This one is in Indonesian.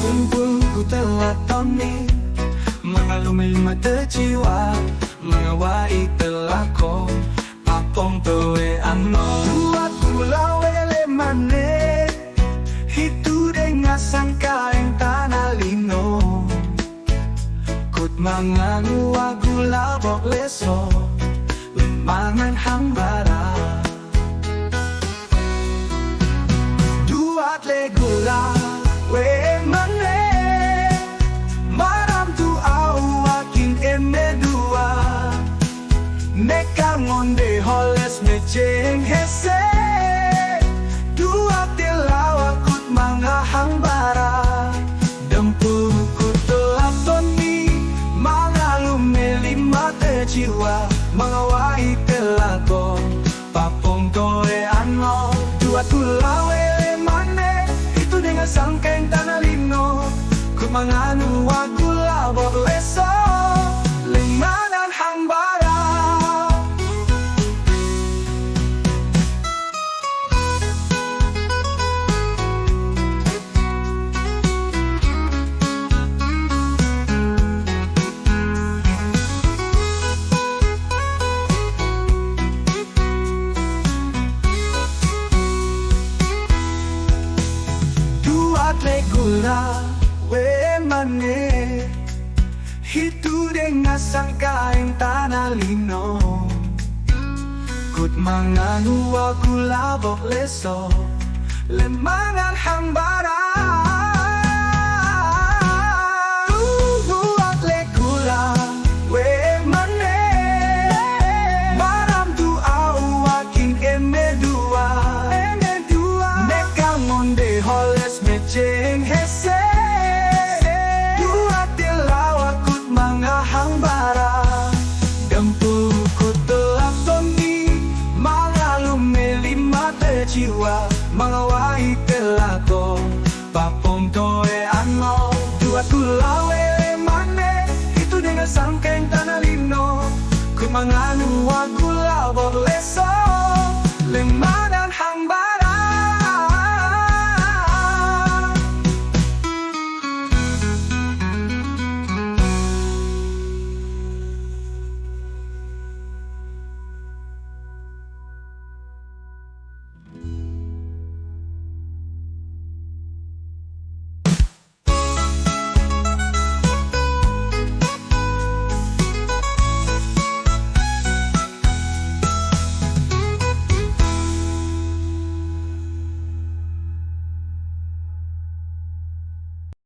kumpul ku telah toni mengalumi mata jiwa mengawai telako papong toe ano buat pulau ele mane hitu dengan sangka yang tanah lino kut mangan wagu labok leso lemangan hambara duat legula we mane maram tu awakin emedua neka ngonde holes meceng hese dua tilawa kut mangahang bara dempur kut telatoni mangalume lima jiwa mengawai telago papong toe ano dua tulawe mane itu dengan sangkeng tanah lino kut manganu wagu labok leso lemanan hambara legula we mane hitu dengan sangka yang tanah lino kut manganu wagu labok leso lemangan hambara buat legula we mane maram tu awakin emedua neka ngonde holes meceng hese dua tilawa kut mangahang bara dempur kut telakoni mangalume lima jiwa mengawai telako papong toe ano dua tulawe mane itu dengan sangkeng tanah lino kut manganu wagu labok leso lemah